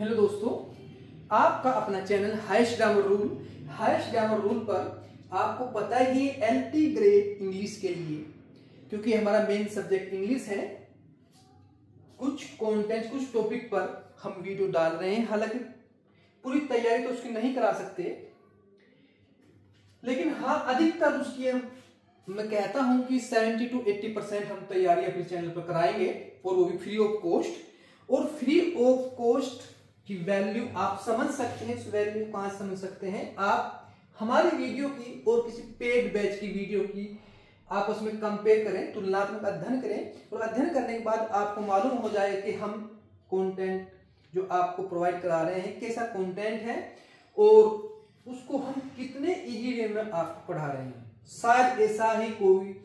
Hello दोस्तों, आपका अपना चैनल हाईएस्ट ग्रामर रूल पर आपको पता ही है LT ग्रेड इंग्लिश के लिए, क्योंकि हमारा मेन सब्जेक्ट इंग्लिश है। कुछ कंटेंट कुछ टॉपिक पर हम वीडियो डाल रहे हैं, हालांकि पूरी तैयारी तो उसकी नहीं करा सकते, लेकिन हाँ अधिकतर उसकी मैं कहता हूं कि 70 to 80% हम तैयारी अपने चैनल पर कराएंगे, और वो भी फ्री ऑफ कॉस्ट। और फ्री ऑफ कॉस्ट की वैल्यू आप समझ सकते हैं। इस वैल्यू कहां समझ सकते हैं आप? हमारी वीडियो की और किसी पेड बैच की वीडियो की आपस में कंपेयर करें, तुलनात्मक अध्ययन करें, और अध्ययन करने के बाद आपको मालूम हो जाए कि हम कंटेंट जो आपको प्रोवाइड करा रहे हैं कैसा कंटेंट है, और उसको हम कितने इजी वे में आपको पढ़ा रहे हैं। शायद ऐसा ही कोई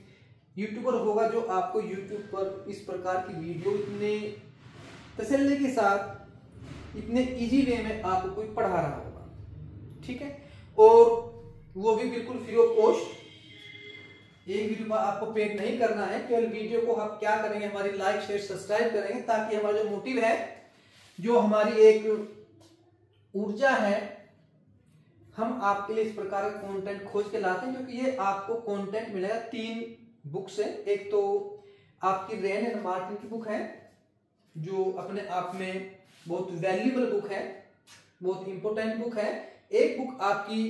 यूट्यूबर होगा जो आपको यूट्यूब पर इस प्रकार की वीडियो इतने तसल्ली के साथ इतने इजी वे में आपको कोई पढ़ा रहा होगा, ठीक है, और वो भी बिल्कुल फ्री ऑफ कॉस्ट। एक वीडियो में आपको पेड नहीं करना है, केवल वीडियो को आप क्या करेंगे, हमारी लाइक शेयर सब्सक्राइब करेंगे, ताकि हमारा जो मोटिव है, जो हमारी एक ऊर्जा है, हम आपके लिए इस प्रकार का कंटेंट खोज के लाते हैं। क्योंकि ये आपको कंटेंट मिलेगा 3 बुक से। एक तो आपकी रेन एंड मार्टिन की बुक है, जो अपने आप में बहुत वैल्यूएबल बुक है, बहुत इंपॉर्टेंट बुक है। एक बुक आपकी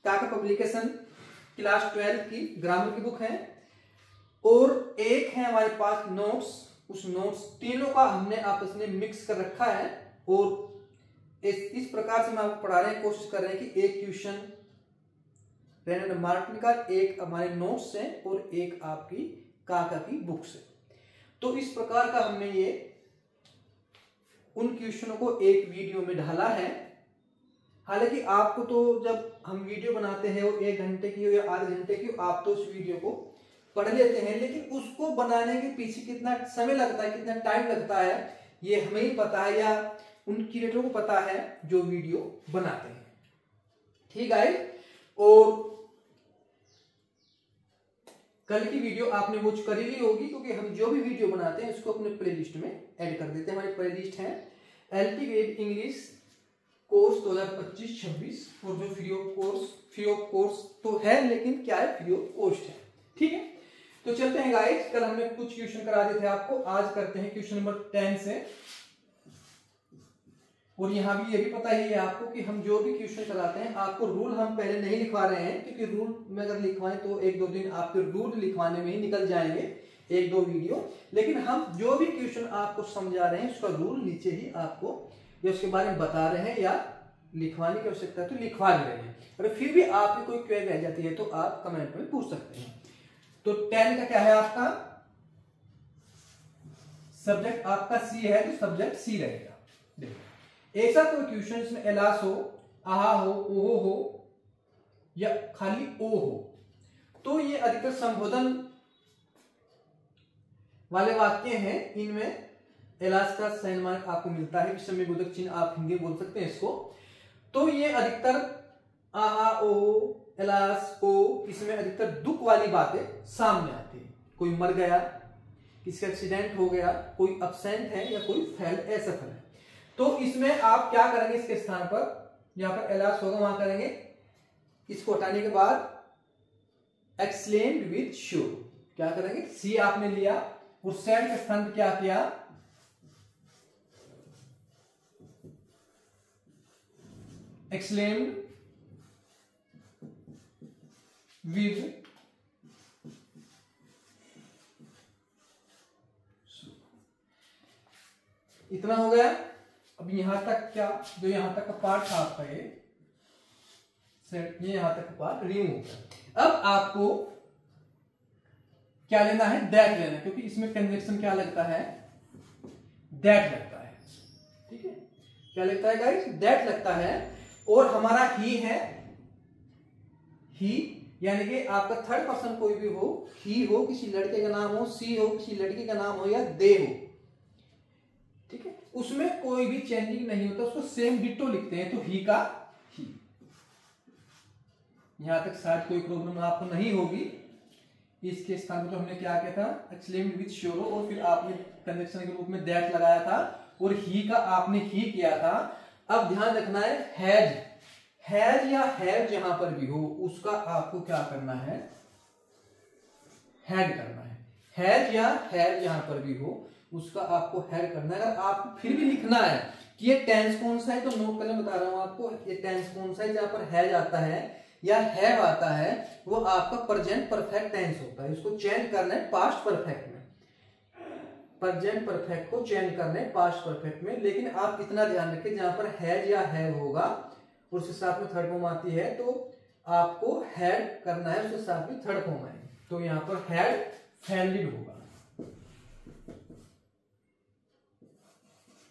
काका पब्लिकेशन क्लास 12 की ग्रामर की बुक है, और एक है हमारे पास नोट्स। उस नोट्स तीनों का हमने आपस में मिक्स कर रखा है, और इस प्रकार से हम आपको पढ़ा रहे हैं, कोशिश कर रहे हैं कि एक क्वेश्चन रेन एंड मार्टिन का, एक हमारे नोट्स से, और एक आपकी काका की बुक से। तो इस प्रकार का हमने ये उन क्वेश्चनों को एक वीडियो में ढाला है। हालांकि आपको तो जब हम वीडियो बनाते हैं वो 1 घंटे की हो या आधे घंटे की, आप तो उस वीडियो को पढ़ लेते हैं, लेकिन उसको बनाने के पीछे कितना समय लगता है, कितना टाइम लगता है, ये हमें ही पता है, या उन क्रिएटरों को पता है जो वीडियो बनाते हैं। ठीक है, और कल की वीडियो आपने वॉच करी ली होगी, क्योंकि हम जो भी वीडियो बनाते हैं उसको अपने प्लेलिस्ट में ऐड कर देते हैं। हमारी प्लेलिस्ट है LT ग्रेड इंग्लिश कोर्स 2025-26, और जो फ्री ऑफ कोर्स तो है, लेकिन क्या है, फ्री ऑफ कॉस्ट है। ठीक है, तो चलते हैं गाइस। कल हमने कुछ क्वेश्चन करा दिए थे आपको, आज करते हैं क्वेश्चन नंबर 10 से। और यहाँ भी ये भी पता ही है आपको कि हम जो भी क्वेश्चन कराते हैं, आपको रूल हम पहले नहीं लिखवा रहे हैं, क्योंकि रूल में अगर लिखवाएं तो 1-2 दिन आपके रूल लिखवाने में ही निकल जाएंगे, 1-2 वीडियो। लेकिन हम जो भी क्वेश्चन आपको समझा रहे हैं उसका रूल नीचे ही आपको या उसके बारे में बता रहे हैं, या लिखवाने की आवश्यकता है तो लिखवा भी रहे हैं। और फिर भी आपकी कोई क्वेरी रह जाती है तो आप कमेंट में पूछ सकते हैं। तो 10 का क्या है आपका सब्जेक्ट? आपका सी है, तो सब्जेक्ट सी रहेगा। देखो, ऐसा कोई क्वेश्चन इसमें एलास हो, आहा हो, ओहो हो, या खाली ओ हो, तो ये अधिकतर संबोधन वाले वाक्य हैं। इनमें एलास का साइन मार्क आपको मिलता है, विषम में बोधक चिन्ह आप हिंदी बोल सकते हैं इसको। तो ये अधिकतर आहा, ओहो, एलास, ओ, इसमें अधिकतर दुख वाली बातें सामने आती है। कोई मर गया, किसी का एक्सीडेंट हो गया, कोई अब्सेंट है, या कोई फेल, असफल है। तो इसमें आप क्या करेंगे, इसके स्थान पर जहां पर एलास होगा वहां करेंगे, इसको हटाने के बाद एक्सक्लेम्ड विद श्योर, क्या करेंगे, सी आपने लिया, और सैड के स्थान पर क्या किया, एक्सक्लेम्ड विद इतना हो गया। अब यहां तक क्या, जो यहां तक का पार्ट था आपका ये यहां तक का पार्ट रिमूव हो गया। अब आपको क्या लेना है, दैट लेना, क्योंकि इसमें कंजक्शन क्या लगता है, दैट लगता है। ठीक है, क्या लगता है गाइस, दैट लगता है। और हमारा ही है, ही यानी कि आपका थर्ड पर्सन कोई भी हो, ही हो, किसी लड़के का नाम हो, सी हो, किसी लड़की का नाम हो, या दे हो, ठीक है, उसमें कोई भी चेंजिंग नहीं होता, उसको सेम डिटो लिखते हैं। तो ही का ही। यहां तक शायद कोई प्रॉब्लम आपको नहीं होगी। इसके स्थान पर तो हमने क्या किया था, एक्सक्लेम्ड विद श्योर, और फिर आपने कंजक्शन के रूप में दैट लगाया था, और ही का आपने ही किया था। अब ध्यान रखना है हैज या हैव जहां पर भी हो उसका आपको क्या करना है, हैड करना है। हैज या हैव जहां पर भी हो उसका आपको हैड करना है। अगर आपको फिर भी लिखना है कि ये टेंस कौन सा है तो नोट करने बता रहा हूं आपको, ये टेंस कौन सा है जहां पर हैज आता है या हैव आता है वो आपका प्रेजेंट परफेक्ट टेंस होता है। इसको चेंज करना है पास्ट परफेक्ट में, प्रेजेंट परफेक्ट को चेंज करना है पास्ट परफेक्ट में। लेकिन आप इतना ध्यान रखें जहां पर हैज या हैव होगा और उसके साथ में थर्ड फॉर्म आती है तो आपको हैड करना है, उसके साथ में थर्ड फॉर्म आएगी। तो यहां पर हैड फैलिड होगा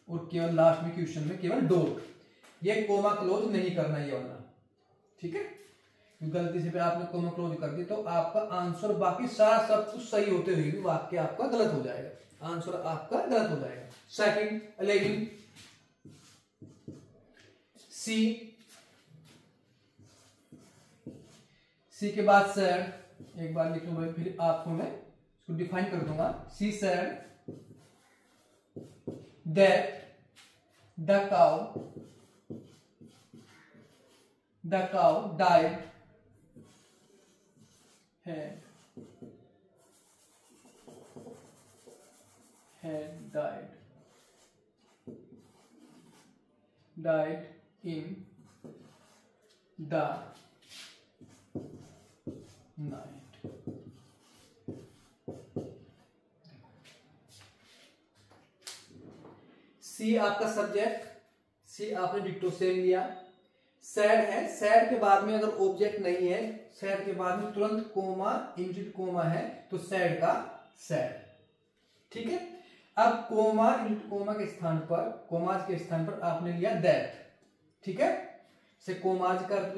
और केवल लास्ट में क्वेश्चन में केवल डोंट, ये कोमा क्लोज नहीं करना ये वाला, ठीक है। गलती से पे आपने कोमा क्लोज कर दी तो आपका आंसर बाकी सारा सब कुछ सही होते हुए भी वाक्य आपका गलत हो जाएगा, आंसर आपका गलत हो जाएगा। सेकंड 11 सी के बाद सैड एक बार लिख लूं भाई, फिर आपको मैं इसको डिफाइन कर दूंगा। She said that the cow died had died in the night। She आपका सब्जेक्ट, सी आपने डिक्टो सेम लिया। सैड है, सैड के बाद में अगर ऑब्जेक्ट नहीं है, सैड के बाद में तुरंत कोमा इंडिट कोमा है तो सैड का सैड, ठीक है। अब कोमा इंडिट कोमा के स्थान पर, कोमाज के स्थान पर आपने लिया दैट, ठीक है। से कोमाज का अर्थ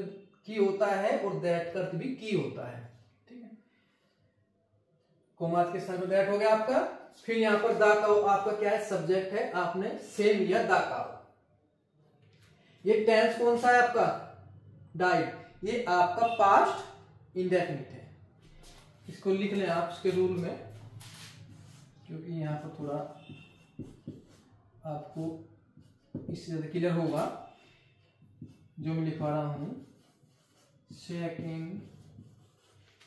की होता है और दैट का अर्थ भी की होता है, ठीक है। कोमाज के स्थान पर दैट हो गया आपका। फिर यहां पर दा काउ आपका क्या है, सब्जेक्ट है, आपने सेम लिया दा काउ। ये टेंस कौन सा है आपका, डाइड, ये आपका पास्ट इंडेफिनिट है। इसको लिख लें आप इसके रूल में, क्योंकि यहां पर थोड़ा आपको इससे ज्यादा क्लियर होगा जो मैं लिखवा रहा हूं।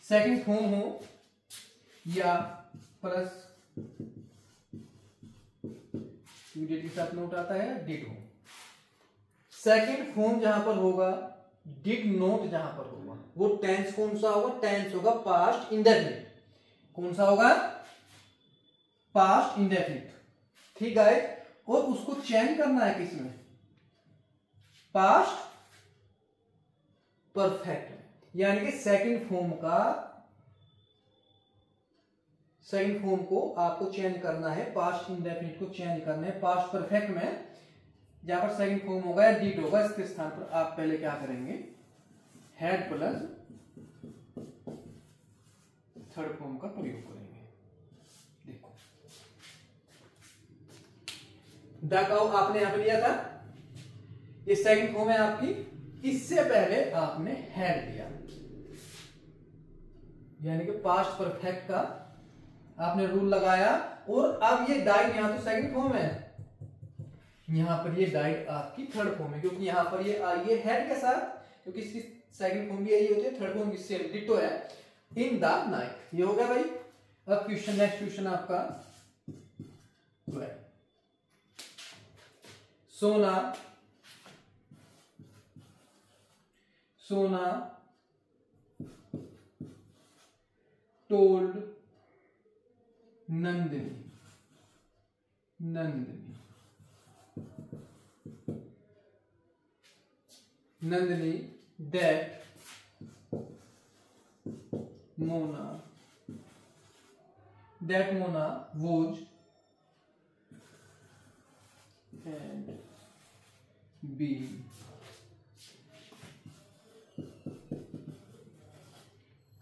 सेकंड फॉर्म हो या प्लस डेट के साथ नोट आता है, डिड हो। सेकंड फॉर्म जहां पर होगा, डिड नोट जहां पर होगा, वो टेंस कौन सा होगा, टेंस होगा पास्ट इंडेफिनिट। कौन सा होगा, पास्ट इंडेफिनिट, ठीक है। और उसको चेंज करना है किसमें, पास्ट परफेक्ट, यानी कि सेकंड फॉर्म को आपको चेंज करना है, पास्ट इंडेफिनिट को चेंज करना है पास्ट परफेक्ट में। जहां पर सेकंड फॉर्म होगा या डिड होगा, इसके स्थान पर आप पहले क्या करेंगे, हैड प्लस थर्ड फॉर्म का प्रयोग करेंगे। देखो द काउ आपने यहां पे लिया था, ये सेकंड फॉर्म है आपकी, इससे पहले आपने हैड लिया, यानी कि पास्ट परफेक्ट का आपने रूल लगाया। और अब ये डाइड यहां तो सेकंड फॉर्म है, यहां पर ये डाइड आपकी थर्ड फॉर्म है, क्योंकि यहां पर ये आई है हेड के साथ, क्योंकि इसकी सेकंड फॉर्म भी यही होती है, थर्ड फॉर्म भी सेम डिटो है, इन द नाइट। ये हो गया भाई। अब क्वेश्चन, नेक्स्ट क्वेश्चन आपका 12। सोना told Nandini that Mona was and been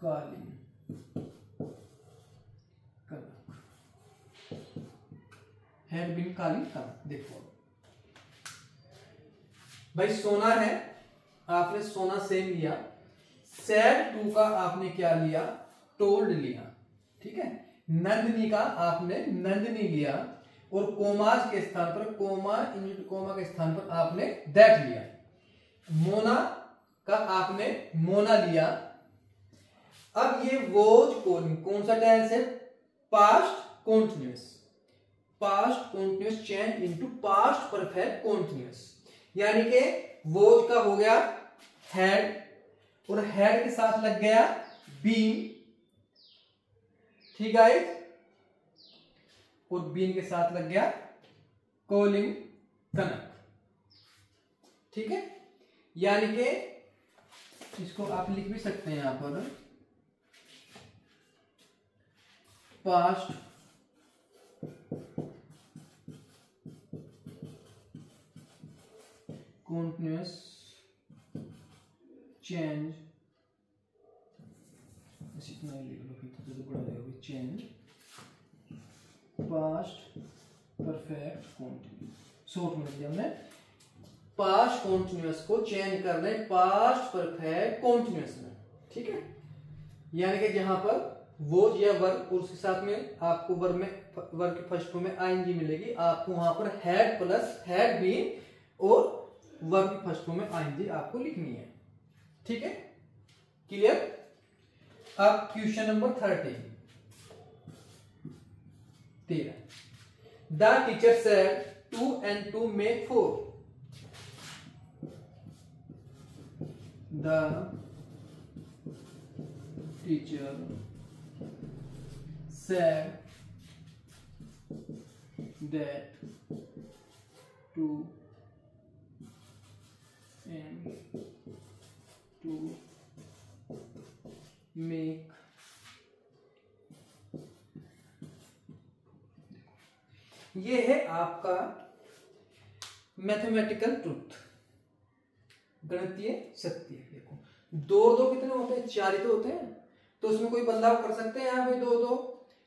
calling had been calling Kanak। देखो भाई सोना है, आपने सोना सेम लिया, सैड टू का आपने क्या लिया, टोल्ड लिया, ठीक है। नंदिनी का आपने नंदिनी लिया, और कोमाज के स्थान पर कोमा के स्थान पर आपने दैट लिया। मोना का आपने मोना लिया। अब ये वोज कौन सा टेंस है? Past continuous. Past continuous change into past perfect continuous, यानी कि वोज का हो गया हैड और हैड के साथ लग गया बीन, ठीक है, और बीन के साथ लग गया कॉलिंग कनक, ठीक है। यानी कि इसको आप लिख भी सकते हैं यहां पर पास्ट कॉन्टिन्यूअस चेंज, इतना ही लिख लो फिर तो बड़ा हो जाएगा, change past perfect continuous. Short में लिख दिया हमने, पास्ट कॉन्टिन्यूअस को चेंज कर लें पास्ट परफेक्ट कॉन्टिन्यूअस में, ठीक है। यानी कि जहां पर वोज या वर्ब और उसके साथ में आपको वर्ब के फर्स्ट फॉर्म में आईएनजी मिलेगी, आपको वहां पर हैड प्लस हैड बीन और वर्ब के फर्स्ट फॉर्म में आईएनजी आपको लिखनी है, ठीक है, क्लियर। अब question number 13। The teacher said 2 and 2 make 4. The teacher said that 2 and 2 make, ये है आपका मैथमेटिकल ट्रुथ, गणितीय सत्य। देखो 2 और 2 कितने होते हैं? 4 ही तो होते हैं, तो उसमें कोई बदलाव कर सकते हैं यहाँ पे? 2 2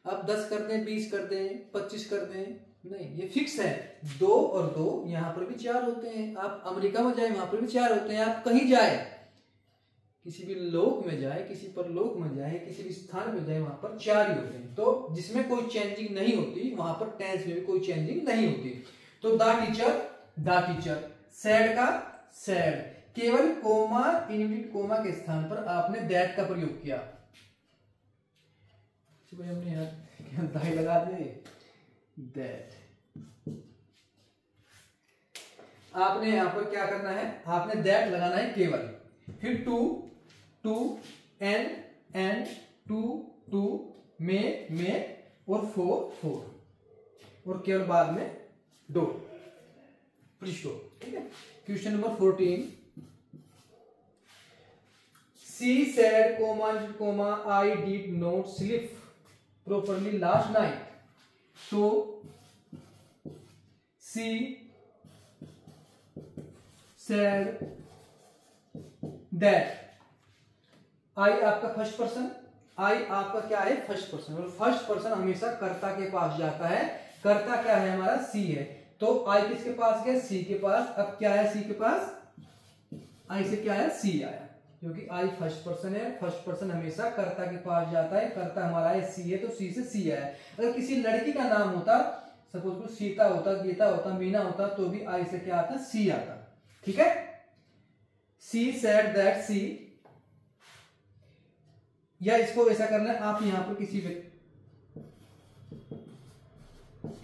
आप 10 कर दें, 20 कर दें, 25 कर दें, नहीं, ये फिक्स है 2 और 2। यहाँ पर भी 4 होते हैं, आप अमेरिका में जाए वहां पर भी 4 होते हैं, आप कहीं जाए, किसी भी लोक में जाए, किसी परलोक में जाए, किसी भी स्थान में जाए, वहां पर 4 ही होते हैं। तो जिसमें कोई चेंजिंग नहीं होती वहां पर टेंस में भी कोई चेंजिंग नहीं होती। तो द टीचर, सैड का सैड, केवल कोमा इनवर्टेड कोमा के स्थान पर आपने दैट का प्रयोग किया। भाई हमने यहाँ दाई लगा दिए, दैट। आपने यहां पर क्या करना है? आपने दैट लगाना है केवल, फिर 2 and 2 में और 4 और केवल बाद में डो, ठीक है। Question number 14। She said, I did not sleep properly last night. So she said that, आई आपका फर्स्ट पर्सन, आई आपका क्या है? फर्स्ट पर्सन, और फर्स्ट पर्सन हमेशा कर्ता के पास जाता है। कर्ता क्या है हमारा? सी है, तो आई किसके पास गया? सी के पास। अब क्या है सी के पास? आई से क्या है? सी आया, क्योंकि आई फर्स्ट पर्सन है, फर्स्ट पर्सन हमेशा कर्ता के पास जाता है, कर्ता हमारा है सी है, तो सी से सी आया। अगर किसी लड़की का नाम होता, सपोज को सीता होता, गीता होता, मीना होता, तो भी आई से क्या आता? सी आता, ठीक है। सी सेड दैट सी, या इसको ऐसा करना है आप यहां पर किसी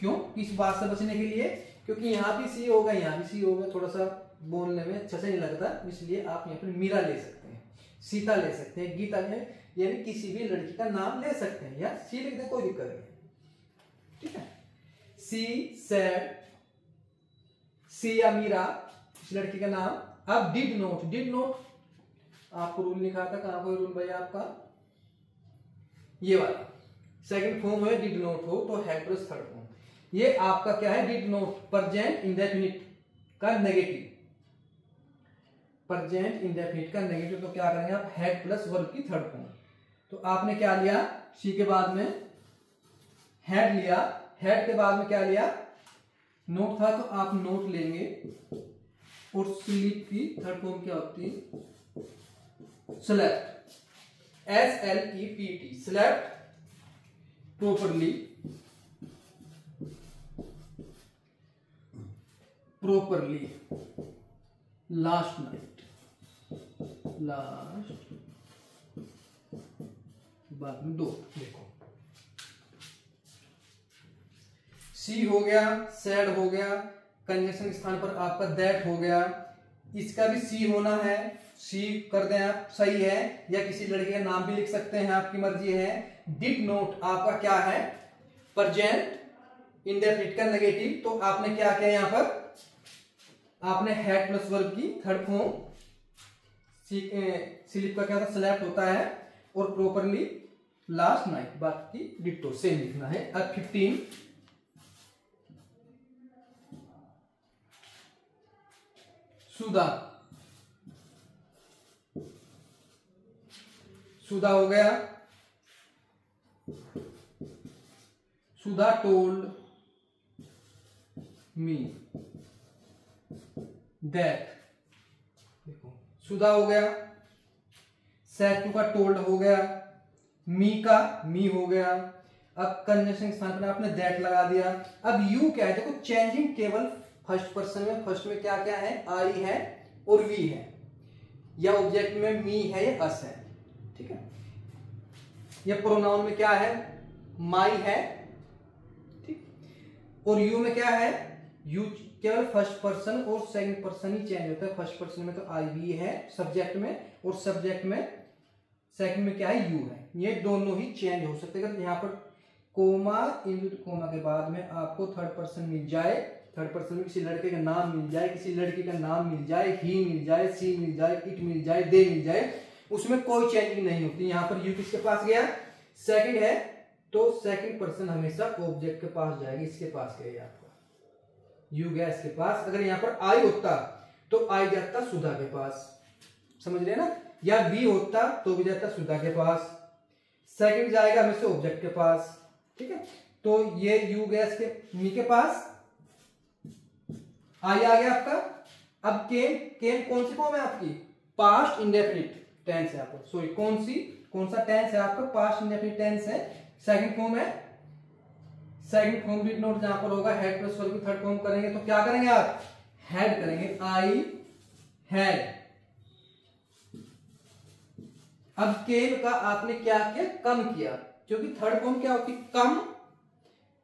क्यों? किस बात से बचने के लिए, क्योंकि यहां भी सी होगा, यहां भी सी होगा, थोड़ा सा बोलने में अच्छा से नहीं लगता, इसलिए आप यहां पर मीरा ले सकते हैं, सीता ले सकते हैं, गीता ले, यानी किसी भी लड़की का नाम ले सकते हैं, या सी लिख दें, कोई दिक्कत नहीं, ठीक है। सी सेड, सी या मीरा, इस लड़की का नाम। अब डिड नोट आपको रूल लिखा था, कहां पर रूल भैया आपका? ये वाला सेकंड फॉर्म है, डिड नोट हो तो हैड प्लस थर्ड फॉर्म। ये आपका क्या है? डिड नोट, प्रेजेंट इंडेफिनिट का नेगेटिव, प्रेजेंट इंडेफिनिट का नेगेटिव, तो क्या करेंगे आप? हैड प्लस वर्ब की थर्ड फॉर्म। तो आपने क्या लिया? सी के बाद में हैड लिया, हैड के बाद में क्या लिया? नोट था, तो आप नोट लेंगे, और स्लीप की थर्ड फॉर्म क्या होती है? Slept, SLEPT, slept properly properly last night, last बाद में 2। देखो सी हो गया, सैड हो गया, कंजंक्शन के स्थान पर आपका दैट हो गया, इसका भी सी होना है, सी कर दें आप, सही है, या किसी लड़के का नाम भी लिख सकते हैं, आपकी मर्जी है। डिड नोट आपका क्या है, प्रेजेंट इंडेफिनिट का नेगेटिव, तो आपने क्या किया यहाँ पर, आपने हैड प्लस वर्ब की थर्ड फॉर्म, स्लीप का क्या था, स्लेप्ट होता है, और प्रॉपरली लास्ट नाइट, बाकी डिट्टो सेम लिखना है। अब 15 सुधा, सुधा हो गया, सुधा टोल्ड मी दैट, देखो सुधा हो गया, सैटू का टोल्ड हो गया, मी का मी हो गया। अब कंजंक्शन स्थान पर आपने दैट लगा दिया। अब यू क्या है, देखो चेंजिंग केवल फर्स्ट पर्सन में, फर्स्ट में क्या क्या है, आई है और वी है, या ऑब्जेक्ट में मी है या अस है, ठीक है। या प्रोनाउन में क्या है, माई है, ठीक, और यू में क्या है, यू केवल फर्स्ट पर्सन और सेकंड पर्सन ही चेंज होता है। फर्स्ट पर्सन में तो आई वी है सब्जेक्ट में, और सब्जेक्ट में सेकंड में क्या है, यू है, ये दोनों ही चेंज हो सकते हैं। यहाँ पर कोमा, इंक्लूड कोमा के बाद में आपको थर्ड पर्सन मिल जाए, थर्ड पर्सन में किसी लड़के का नाम मिल जाए, किसी लड़की का नाम मिल जाए, ही मिल जाए, सी मिल जाए, इट मिल जाए, दे मिल जाए, उसमें कोई चेंजिंग नहीं होती। यहाँ पर यू किसके पास गया, सेकंड है, तो सेकंड पर्सन हमेशा ऑब्जेक्ट के पास जाएगी, इसके पास गया आपका यू गया इसके पास। अगर यहाँ पर आई होता तो आई जाता सुधा के पास, समझ रहे ना, या वी होता तो भी जाता सुधा के पास, सेकंड जाएगा हमेशा ऑब्जेक्ट के पास, ठीक है। तो ये यू गया इसके मी के पास, आई आ गया आपका। अब केम, केम कौन सी फॉर्म है आपकी, पास्ट इंडेफिनिट टेंस है आपको, सॉरी कौन सा टेंस है आपका, पास्ट इंडेफिनिट टेंस है, सेकंड फॉर्म है। सेकंड फॉर्म डिड नॉट जहां पर होगा, हेड प्लस वर्ब की थर्ड फॉर्म करेंगे तो क्या करेंगे आप, हैड करेंगे, आई हैड। अब केम का आपने क्या किया, कम किया, क्योंकि थर्ड फॉर्म क्या होती है, कम,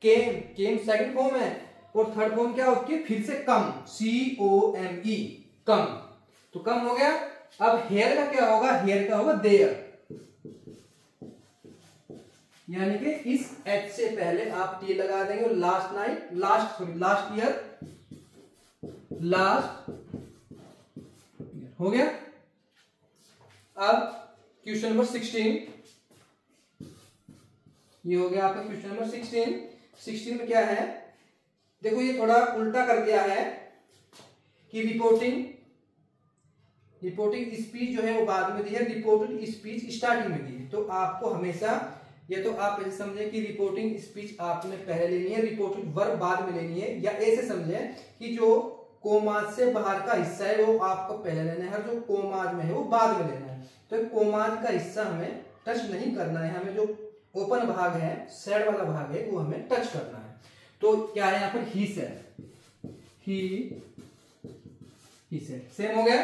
केम, केम सेकंड फॉर्म है, और थर्ड फॉर्म क्या होती है, फिर से कम, COME, कम, तो कम हो गया। अब हेयर का क्या होगा, हेयर का होगा देयर, यानी कि इस एच से पहले आप टी लगा देंगे, और last night, last year, last हो गया। अब क्वेश्चन नंबर 16, ये हो गया आपका क्वेश्चन नंबर 16। 16 में क्या है, देखो ये थोड़ा उल्टा कर दिया है कि रिपोर्टिंग स्पीच जो है वो बाद में दी है, रिपोर्टेड स्पीच स्टार्टिंग में दी है। तो आपको हमेशा, ये तो आप ऐसे समझे कि रिपोर्टिंग स्पीच आपने पहले लेनी है, रिपोर्टेड वर्ब बाद में लेनी है, या ऐसे समझे कि जो कोमाज से बाहर का हिस्सा है वो आपको पहले लेना है, जो कोमाज में है वो बाद में लेना है। तो कोमाज का हिस्सा हमें टच नहीं करना है, हमें जो ओपन भाग है, सैड वाला भाग है, वो हमें टच करना है। तो क्या है यहाँ पर, he said, he said, same हो गया,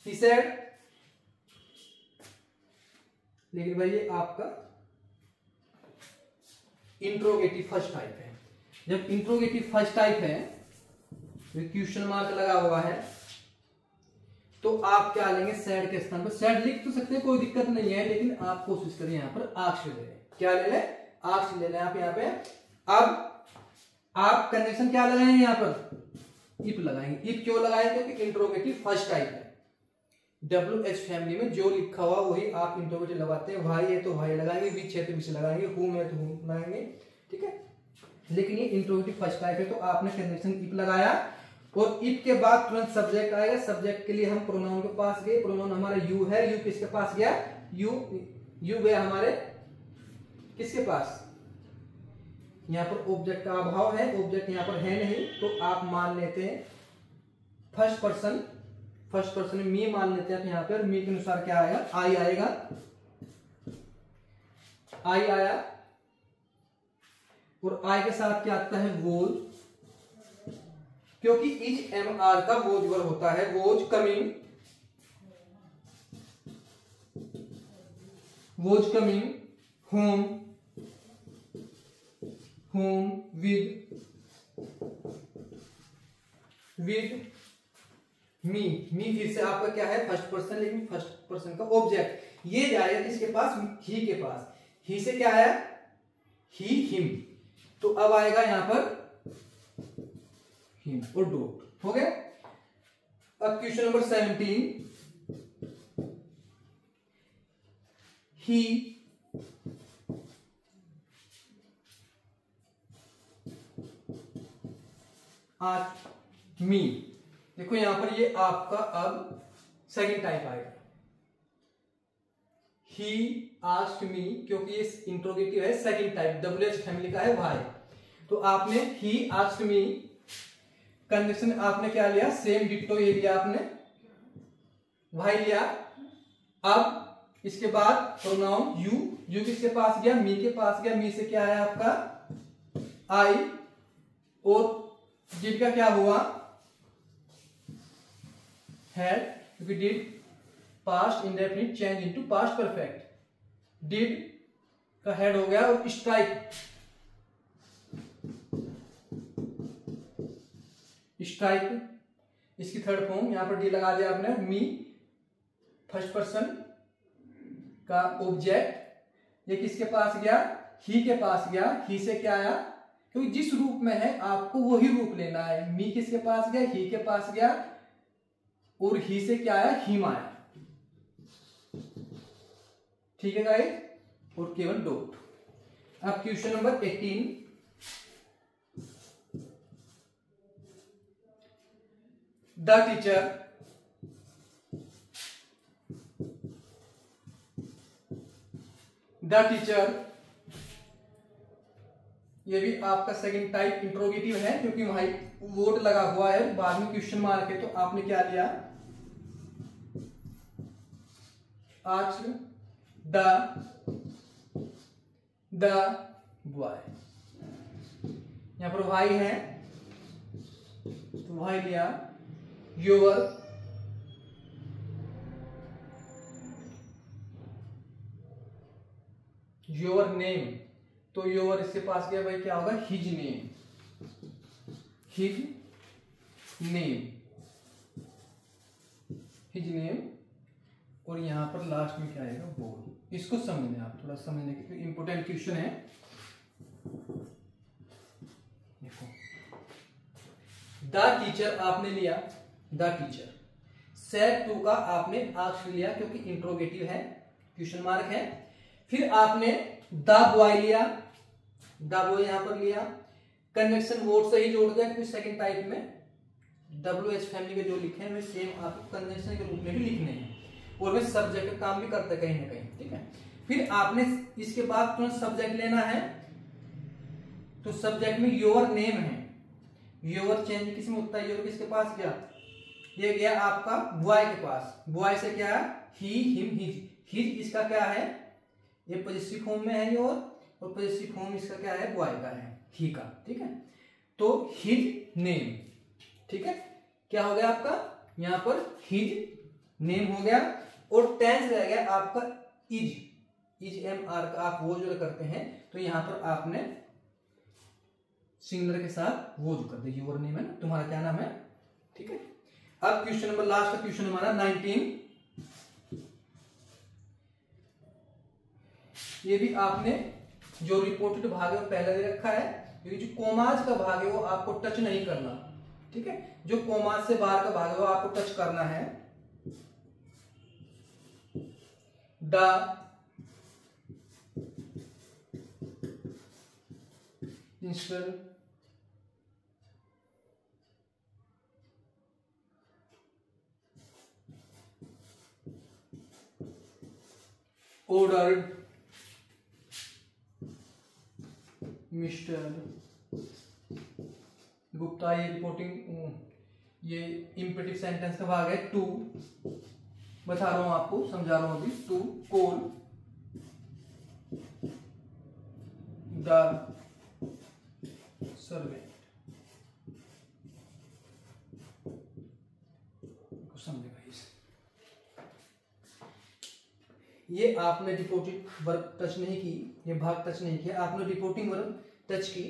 ही सेड। लेकिन भाई ये आपका इंट्रोगेटिव फर्स्ट टाइप है। जब इंट्रोगेटिव फर्स्ट टाइप है, क्वेश्चन मार्क लगा हुआ है, तो आप क्या लेंगे, सेड के स्थान पर, सेड लिख तो सकते हैं, कोई दिक्कत नहीं है, लेकिन आप कोशिश करें यहाँ पर आक्ष ले लें, क्या ले लें, आक्ष ले लें आप यहाँ पे। अब आप कंडीशन क्या लगाएंगे, यहाँ पर इफ लगाएंगे। इफ क्यों लगाएंगे, क्योंकि इंट्रोगेटिव फर्स्ट टाइप है, WH फैमिली में जो लिखा हुआ वही आप इंट्रोगेटिव लगाते हैं। भाई है तो भाई लगाएंगे, विच है तो विच लगाएंगे, हुम है तो हुम लगाएंगे, ठीक है। लेकिन ये इंट्रोगेटिव फर्स्ट टाइप है, तो आपने कंडीशन इफ लगाया, और इफ के बाद तुरंत सब्जेक्ट आएगा। सब्जेक्ट के लिए हम प्रोनाउन के पास गए, प्रोनाउन हमारा यू है, यू किसके पास गया, यू गया हमारे किसके पास, यहाँ पर ऑब्जेक्ट का अभाव है, ऑब्जेक्ट यहाँ पर है नहीं, तो आप मान लेते हैं फर्स्ट पर्सन में मी मान लेते हैं यहाँ पर। मी के अनुसार क्या आएगा, आई आएगा, आई आया, और आई के साथ क्या आता है, वोल, क्योंकि इज एम आर का वोज वर्ब होता है, was coming, was coming home, home with me, me फिर से आपका क्या है फर्स्ट पर्सन, लेकिन फर्स्ट पर्सन का ऑब्जेक्ट, ये जाएगा किसके पास, ही के पास, ही से क्या आया, ही हिम, तो अब आएगा यहां पर हिम और डॉट, हो गया। अब question number 17, he asked me, देखो यहां पर ये आपका अब सेकंड टाइप आएगा, ही आस्क्ड मी, क्योंकि ये इंट्रोगेटिव है, सेकंड टाइप, WH फैमिली का है वाई, तो आपने ही आस्क्ड मी, कंडीशन आपने क्या लिया, सेम डिट्टो ये लिया आपने, वाई लिया। अब इसके बाद प्रोनाउन यू, यू किसके पास गया, मी के पास गया, मी से क्या है आपका आई, और डिड का क्या हुआ, हैड, क्योंकि did past indefinite change into past perfect, did का हेड हो गया, और स्ट्राइक, स्ट्राइक इसकी थर्ड फॉर्म, यहां पर डी लगा दिया आपने, मी फर्स्ट पर्सन का ऑब्जेक्ट, ये किसके पास गया, ही के पास गया, ही से क्या आया, क्योंकि जिस रूप में है आपको वही रूप लेना है, मी किसके पास गया, ही के पास गया, और ही से क्या आया, हिम आया, ठीक है गाइस, और केवल डॉट। अब question number 18, the teacher the teacher, ये भी आपका सेकंड टाइप इंट्रोगेटिव है, क्योंकि वहां वोट लगा हुआ है, बाद में क्वेश्चन मार्क है, तो आपने क्या लिया, आज द बॉय, यहां पर वाई है तो वाई लिया, योर नेम, तो योर इसके पास गया भाई, क्या होगा, his name, his name, his name, और यहां पर लास्ट में क्या आएगा, बोल। इसको समझना, आप थोड़ा समझने के लिए इंपोर्टेंट क्वेश्चन है, देखो द टीचर आपने लिया, द टीचर, सेड टू का आपने आस्क्ड लिया, क्योंकि इंट्रोगेटिव है, क्वेश्चन मार्क है, फिर आपने द बॉय लिया, द बॉय यहां पर लिया, कन्वेक्शन वर्ड से ही जोड़ दिया, क्योंकि सेकंड टाइप में WH फैमिली के जो लिखे हैं वे सेम आपको कन्वेंशन के रूप में भी लिखने हैं, और वे सब्जेक्ट का काम भी करते हैं कहीं ना कहीं, ठीक है। फिर आपने इसके बाद तुरंत सब्जेक्ट लेना है, तो सब्जेक्ट में योर नेम है, योर चेंज किस में होता है, योर किसके पास गया, ये गया आपका बॉय के पास, बॉय से क्या है, ही हिम हिज, हिज इसका क्या है, ये पॉजिटिव फॉर्म में है योर, और पॉजिटिव फॉर्म इसका क्या है, बॉय का है, ही का, ठीक है। तो हिज नेम, ठीक है, क्या हो गया आपका, यहां पर हिज नेम हो गया, और टेंस रह गया आपका इज, इज एम आर का आप वो जो करते हैं, तो यहां पर आपने सिंगुलर के साथ वो जो कर दे, योर नेम है ना, तुम्हारा क्या नाम है, ठीक है। अब क्वेश्चन नंबर, लास्ट का क्वेश्चन हमारा 19, ये भी आपने जो रिपोर्टेड भाग है वो पहले दे रखा है, क्योंकि जो कोमाज का भाग है वो आपको टच नहीं करना, ठीक है, जो कोमाज से बाहर का भाग है वो आपको टच करना है। द इंस्टल ordered मिस्टर गुप्ता, ये रिपोर्टिंग, ये इम्पेटिव सेंटेंस का भाग है, टू, बता रहा हूं आपको, समझा रहा हूं अभी, टू कॉल द सर्वेंट, समझे गाइस। ये आपने रिपोर्टेड वर्ब टच नहीं की, ये भाग टच नहीं किया, आपने रिपोर्टिंग वर्ब टच की,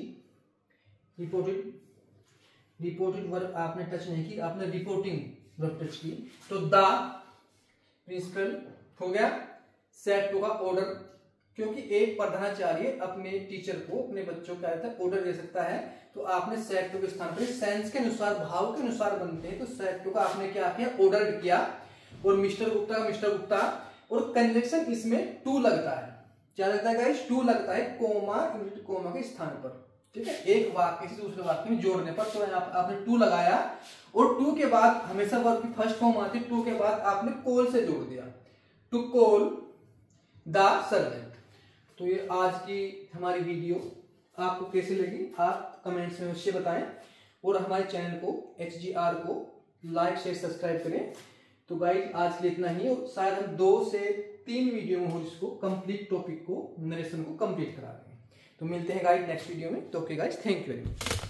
रिपोर्टेड वर्ब आपने टच नहीं की, आपने रिपोर्टिंग वर्ब टच की। तो द प्रिंसिपल हो गया, सेट टू का ऑर्डर, क्योंकि एक प्रधानाचार्य अपने टीचर को, अपने बच्चों का ऑर्डर दे सकता है, तो आपने सेट टू के स्थान पर सेंस के अनुसार, भाव के अनुसार बनते हैं, तो सेट टू का आपने क्या किया, ऑर्डर किया। और मिस्टर गुप्ता का मिस्टर गुप्ता, और कंजक्शन इसमें टू लगता है, क्या लगता है गाइस, टू लगता है कोमा, कोमा के स्थान पर, ठीक है, एक वाक्य से दूसरे वाक्य में जोड़ने पर। तो आपने टू लगाया, और टू के बाद हमेशा वर्ब की फर्स्ट फॉर्म आती है, टू के बाद आपने कॉल से जोड़ दिया, टू कॉल द सर्वेंट। तो ये आज की हमारी वीडियो आपको कैसी लगी, आप कमेंट्स में अवश्य बताएं, और हमारे चैनल को HGR को लाइक शेयर सब्सक्राइब करें। तो गाइस आज के लिए इतना ही, और शायद हम 2 से 3 वीडियो में हो इसको कंप्लीट टॉपिक को, नरेशन को कंप्लीट करा देंगे। तो मिलते हैं गाइस नेक्स्ट वीडियो में। तो okay guys, thank you very much.